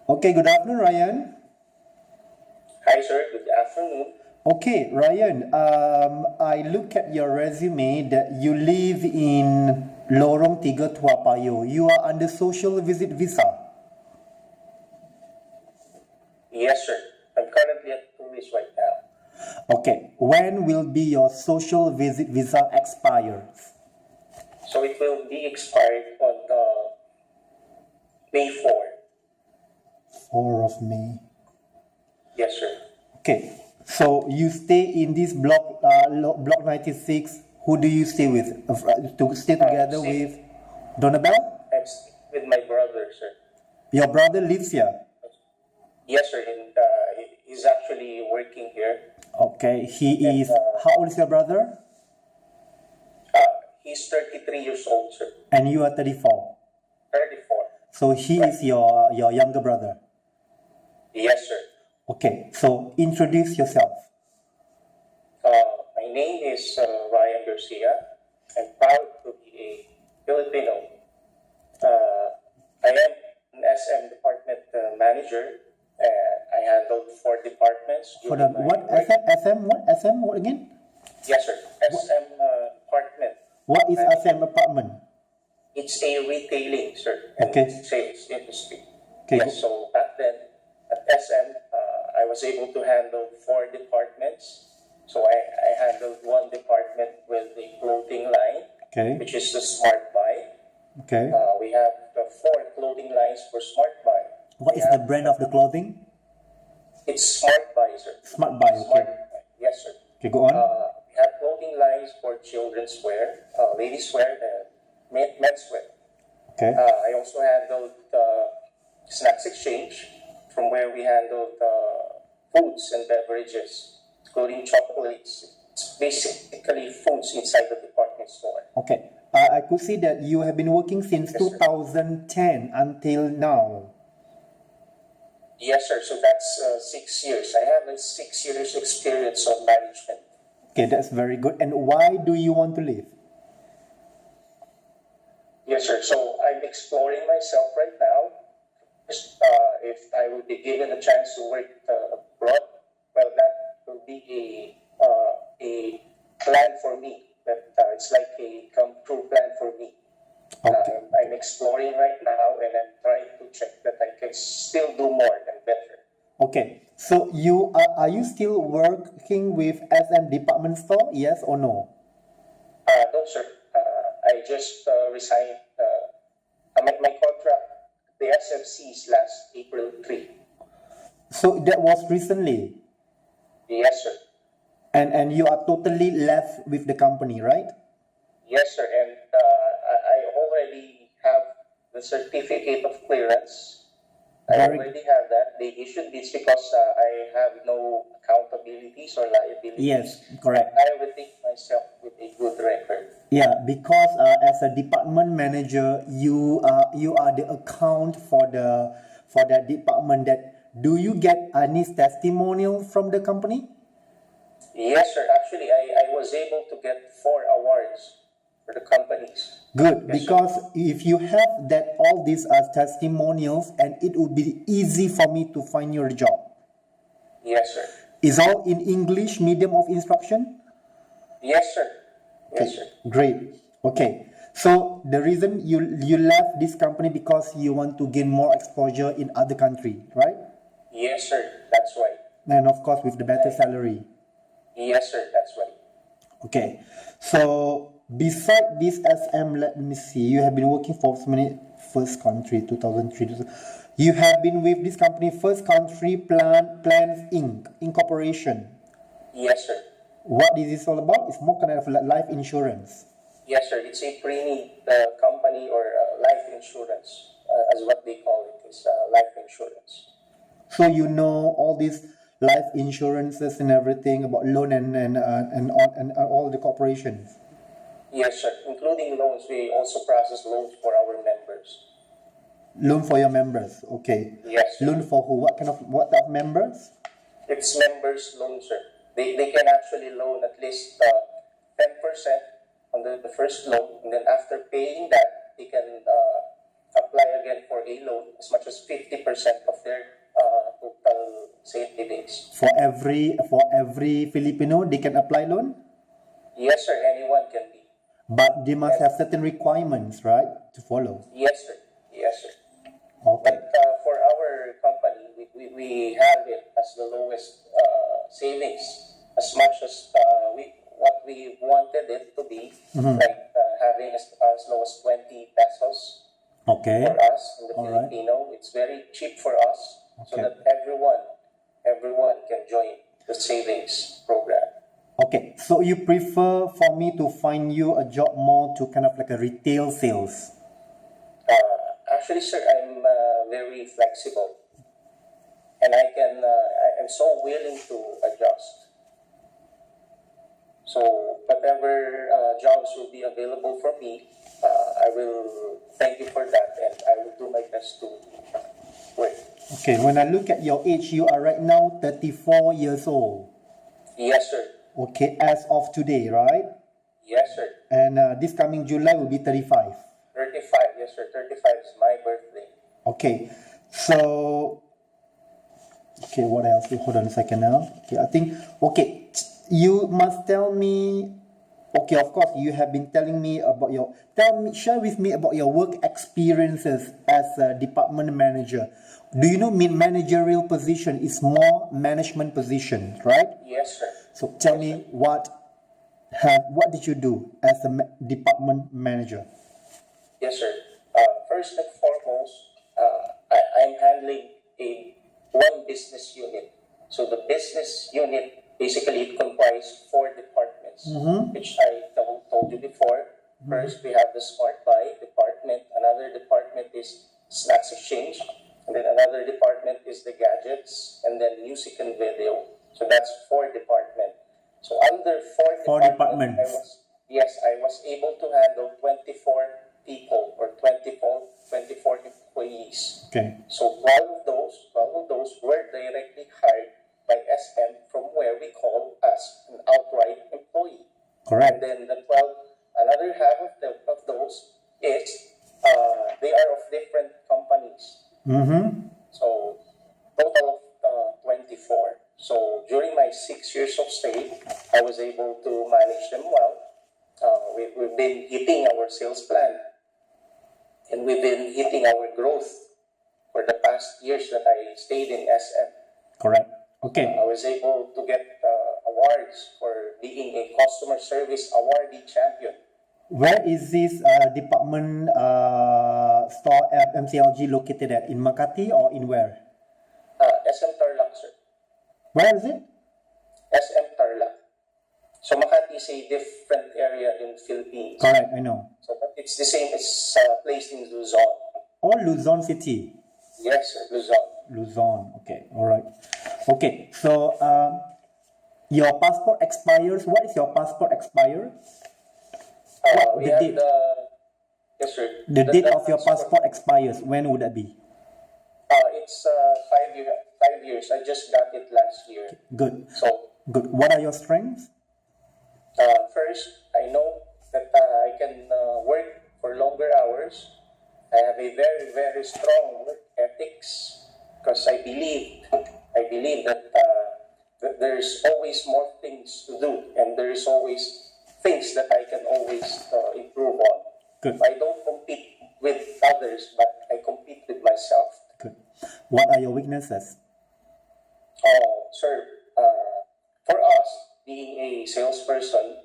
Okay, good afternoon, Ryan. Hi, sir. Good afternoon. Okay, Ryan, I look at your resume that you live in Lorong Tiga Tua Payoh. You are under social visit visa. Yes, sir. I'm currently at tourist right now. Okay, when will be your social visit visa expire? So it will be expired on May 4. 4 of May. Yes, sir. Okay, so you stay in this block 96. Who do you stay with? To stay together Same. with Donabel? I'm staying with my brother, sir. Your brother lives here. Yes, sir. And he's actually working here. Okay, he And is. How old is your brother? he's 33 years old, sir. And you are 34. 34. So he is your younger brother. Yes, sir. Okay, so introduce yourself. My name is Ryan Garcia. I'm proud to be a Filipino. I am an SM department manager. I handled 4 departments. Hold on, what SM, what again? Yes, sir. SM department. What is SM apartment? It's a retailing, sir, and Okay. sales industry. Okay. Yes, so back then at SM, I was able to handle 4 departments. So I handled 1 department with the clothing line, Okay. which is the Smart Buy. Okay. We have the 4 clothing lines for Smart Buy. What is the brand of the clothing? It's Smart Buy, sir. Smart Buy. Smart Okay. Buy. Yes, sir. Okay, go on. We have clothing lines for children's wear, ladies wear, and men's wear. Okay. I also handled snacks exchange, from where we handled foods and beverages, including chocolates. It's basically foods inside the department store. Okay. I could see that you have been working since Yes, sir. 2010 until now. Yes, sir. So that's 6 years. I have a 6 years experience of management. Okay, that's very good. And why do you want to leave? Yes, sir. So I'm exploring myself right now. If I would be given a chance to work abroad, well, that will be a plan for me. That it's like a come true plan for me. Okay. I'm exploring right now, and I'm trying to check that I can still do more and better. Okay. So are you still working with SM department store? Yes or no? No, sir. I just resigned. My contract, the SFC's last April 3. So that was recently, Yes, sir. and you are totally left with the company, right? Yes, sir. And I already have the certificate of clearance. I Very- already have that. They issued this because I have no accountabilities or liabilities. Yes, correct. I would think myself with a good record. Yeah, because as a department manager, you are the account for that department. Do you get any testimonial from the company? Yes, sir. Actually, I was able to get 4 awards for the companies. Good, Yes, because if you have that all these as testimonials, and it would be easy for me to find your job. Yes, sir. Is all in English medium of instruction? Yes, sir. Yes, sir. Great. Okay. So the reason you left this company because you want to gain more exposure in other country, right? Yes, sir. That's right. And of course with the better salary. Yes, sir. That's right. Okay. So beside this SM, let me see. You have been working for so many first country 2003. You have been with this company First Country Plans Inc. Incorporation. Yes, sir. What is this all about? It's more kind of like life insurance. Yes, sir. It's a pre-need company or life insurance, as what they call it. It's life insurance. So you know all these life insurances and everything about loan and all the corporations. Yes, sir. Including loans, we also process loans for our members. Loan for your members, okay. Yes, sir. Loan for who? What type of members? It's members' loan, sir. They can actually loan at least 10% on the first loan, and then after paying that, they can apply again for a loan as much as 50% of their total savings. For every Filipino, they can apply loan, Yes, sir. Anyone can be. but they must have certain requirements, right, to follow. Yes, sir. Yes, sir. Okay. But for our company, we have it as the lowest savings, as much as what we wanted it to be, like having as low as 20 pesos Okay. for us in the All right. Filipino. It's very cheap for us, so Okay. that everyone can join the savings program. Okay, so you prefer for me to find you a job more to kind of like a retail sales? Actually, sir, I'm very flexible, and I'm so willing to adjust. So whatever jobs will be available for me, I will thank you for that, and I will do my best to work. Okay, when I look at your age, you are right now 34 years old. Yes, sir. Okay, as of today, right? Yes, sir. And this coming July will be 35. 35, yes, sir. 35 is my birthday. Okay, so, okay, what else? Hold on a second now. Okay, I think, okay, you must tell me, okay, of course, you have been telling me about share with me about your work experiences as a department manager. Do you know managerial position is more management position, right? Yes, sir. So tell me what did you do as a department manager? Yes, sir. First and foremost, I'm handling one business unit. So the business unit basically comprises 4 departments, which I told you before. First, we have the Smart Buy department. Another department is Snacks Exchange. And then another department is the Gadgets. And then Music and Video. So that's 4 departments. So under 4 departments, I was able to handle 24 people or 24 employees. Okay. So 12 of those were directly hired by SM from where we call as an outright employee. Correct. And then another half of those is they are of different companies. So total of 24. So during my 6 years of stay, I was able to manage them well. We've been hitting our sales plan, and we've been hitting our growth for the past years that I stayed in SM. Correct. Okay. I was able to get awards for being a customer service awardee champion. Where is this department store at MCLG located at? In Makati or in where? SM Tarlac, sir. Where is it? SM Tarlac. So Makati is a different area in Philippines. Correct, I know. So but it's the same as placed in Luzon. Or Luzon City? Yes, sir, Luzon. Luzon, okay, alright. Okay, so your passport expires. What is your passport expire? We the have date? Yes, sir. The date of your passport expires. When would that be? It's 5 years. I just got it last year. Good. So, Good. What are your strengths? first, I know that I can work for longer hours. I have a very, very strong work ethics because I believe that there's always more things to do, and there's always things that I can always improve on. Good. I don't compete with others, but I compete with myself. Good. What are your weaknesses? Sir, for us, being a salesperson,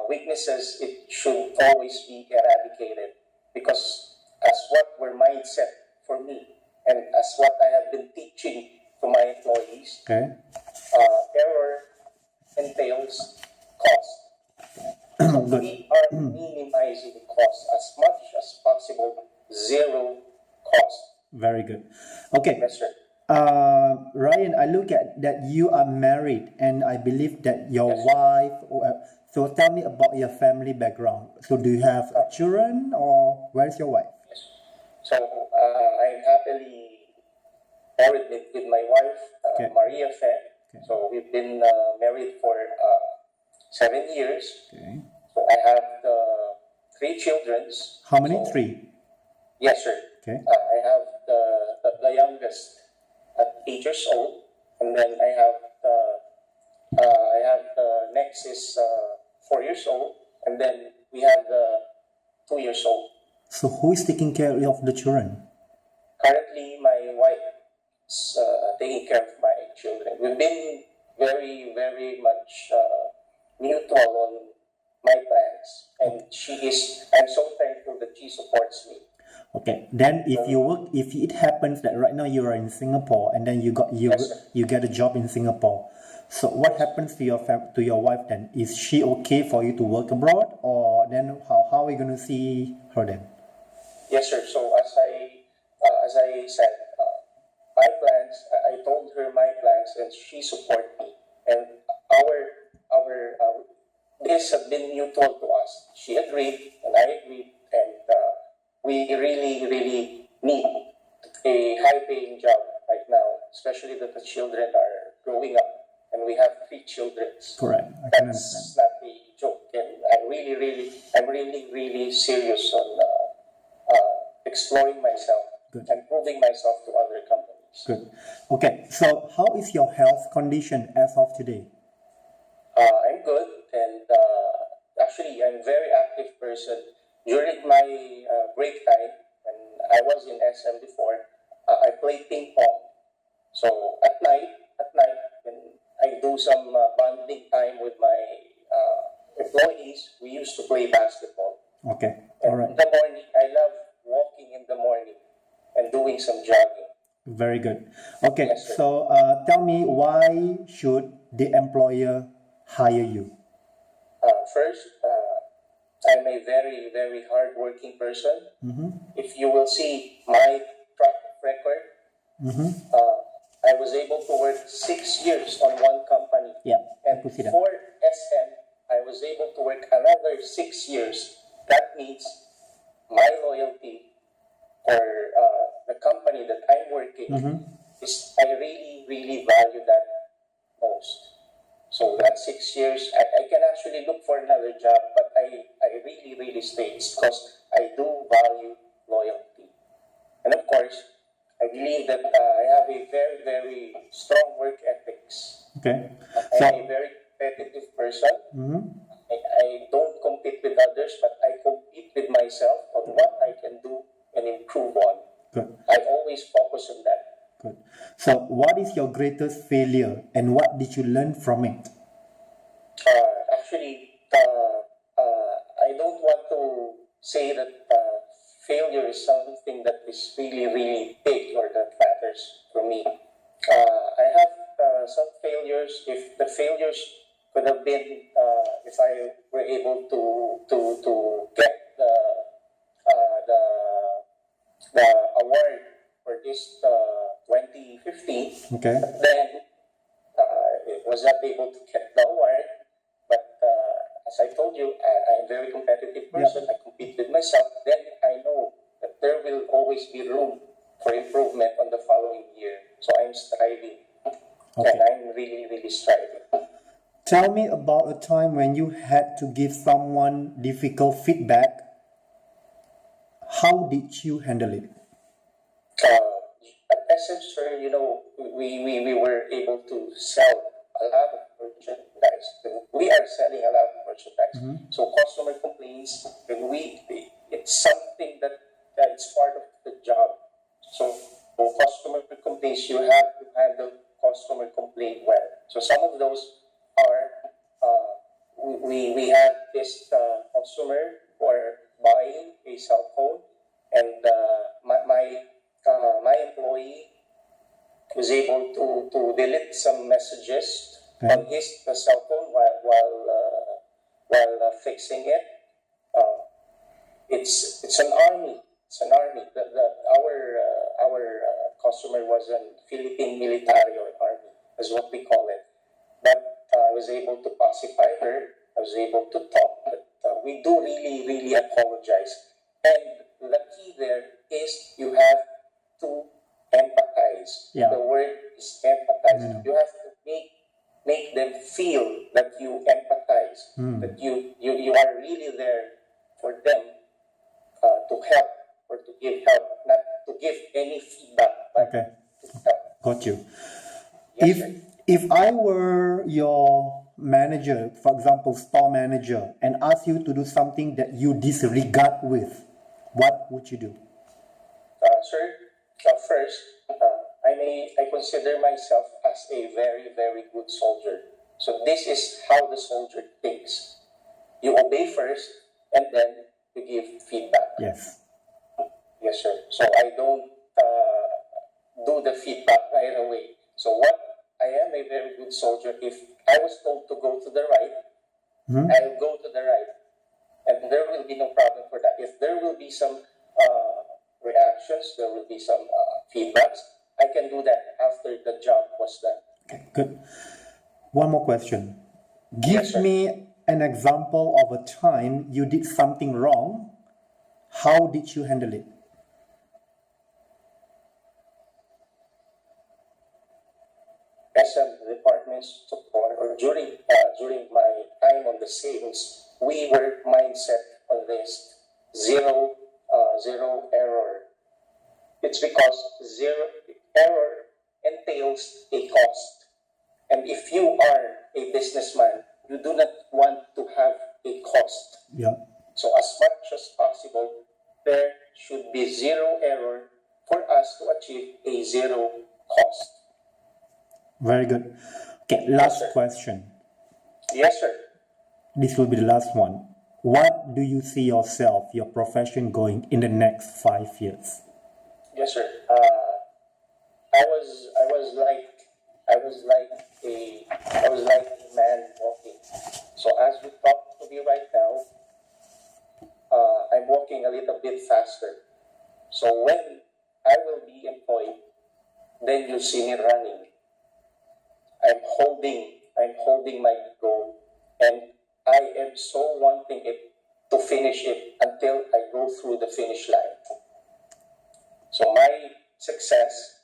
weaknesses, it should always be eradicated because as what were mindset for me and as what I have been teaching to my employees, Okay. error entails cost. So Good. we are minimizing cost as much as possible, zero cost. Very good. Okay. Yes, sir. Ryan, I look at that you are married, and I believe that your Yes. wife. So tell me about your family background. So do you have children, or where's your wife? Yes. So I'm happily married with my wife, Okay. Maria Fe. Okay. So we've been married for 7 years. Okay. So I have 3 children. How many? So, 3. Yes, sir. Okay. I have the youngest at 8 years old, and then I have the next is 4 years old, and then we have the 2 years old. So who is taking care of the children? Currently, my wife is taking care of my children. We've been very, very much mutual on my plans, and I'm so thankful that she supports me. Okay. Then if it happens that right now you are in Singapore and then Yes, sir. you get a job in Singapore. So what happens to to your wife then? Is she okay for you to work abroad, or then how are we going to see her then? Yes, sir. So as I said, my plans. I told her my plans, and she supported me. And our this has been mutual to us. She agreed, and I agreed, and we really need a high-paying job right now, especially that the children are growing up, and we have 3 children. Correct. I can That's understand. not a joke, and I'm really serious on exploring myself Good. and proving myself to other companies. Good. Okay. So how is your health condition as of today? I'm good, and actually, I'm a very active person. During my break time, when I was in SM before, I play ping pong. So at night, when I do some bonding time with my employees, we used to play basketball. Okay. And All right. in the morning, I love walking in the morning and doing some jogging. Very good. Okay. Yes, sir. So tell me, why should the employer hire you? First, I'm a very hardworking person. If you will see my track record, I was able to work 6 years on one company. Yeah, I And could see that. for SM, I was able to work another 6 years. That means my loyalty for the company that I'm working is I really value that most. So that 6 years, I can actually look for another job, but I really stay because I do value loyalty. And of course, I believe that I have a very strong work ethics. Okay. I'm So a very competitive person. I don't compete with others, but I compete with myself on what I can do and improve on. good. I always focus on that. Good. So what is your greatest failure and what did you learn from it? Actually, I don't want to say that failure is something that is really big or that matters for me. I have some failures. If the failures could have been, if I were able to get the the award for this 2015, Okay. but then it was not able to get the award. But as I told you, I'm a very competitive person. I compete with myself. Then I know that there will always be room for improvement on the following year. So I'm striving, and I'm really striving. Tell me about a time when you had to give someone difficult feedback. How did you handle it? At SM, sir, we were able to sell a lot of merchandise. We are selling a lot of merchandise. So customer complaints, and it's something that it's part of the job. So for customer complaints, you have to handle customer complaint well. So some of those are we have this consumer who are buying a cell phone, and my employee was able to delete some messages on his cell phone while fixing it. It's an army. It's an army. Our customer was a Philippine military or army, is what we call it. But I was able to pacify her. I was able to talk. But we do really apologize. And the key there is you have to empathize. Yeah. The word is empathize. You have to make them feel that you empathize, that you are really there for them to help or to give help, not to give any feedback, but Okay. to help. Got you. Yes, sir. If I were your manager, for example, store manager, and ask you to do something that you disregard with, what would you do? Sir, first, I consider myself as a very, very good soldier. So this is how the soldier thinks. You obey first, and then you give feedback. Yes. Yes, sir. So I don't do the feedback right away. So what I am a very good soldier. If I was told to go to the right, I'll go to the right, and there will be no problem for that. If there will be some reactions, there will be some feedbacks, I can do that after the job was done. Okay, good. One more question. Give Yes, sir. me an example of a time you did something wrong. How did you handle it? As a department support, or during my time on the sales, we were mindset on this zero error. It's because zero error entails a cost. And if you are a businessman, you do not want to have a cost. Yeah. So as much as possible, there should be zero error for us to achieve a zero cost. Very good. Okay, last sir. question. Yes, sir. This will be the last one. What do you see yourself, your profession going in the next 5 years? Yes, sir. I was like a man walking. So as we talk to me right now, I'm walking a little bit faster. So when I will be employed, then you see me running. I'm holding my goal, and I am so wanting it to finish it until I go through the finish line. So my success,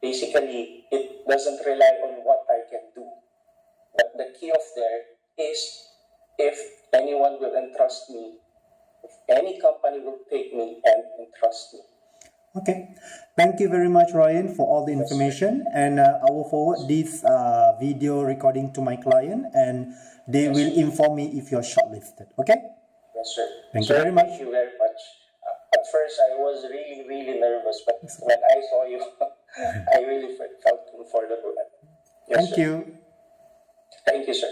basically, it doesn't rely on what I can do. But the key of there is if anyone will entrust me, if any company will take me and entrust me. Okay. Thank you very much, Ryan, for all the information. And I will forward this video recording to my client, and they will inform me if you're shortlisted. Okay? Yes, sir. Thank you very much. Thank you very much. At first, I was really, really nervous, but when I saw you, I really felt comfortable. Yes, Thank sir. you. Thank you, sir.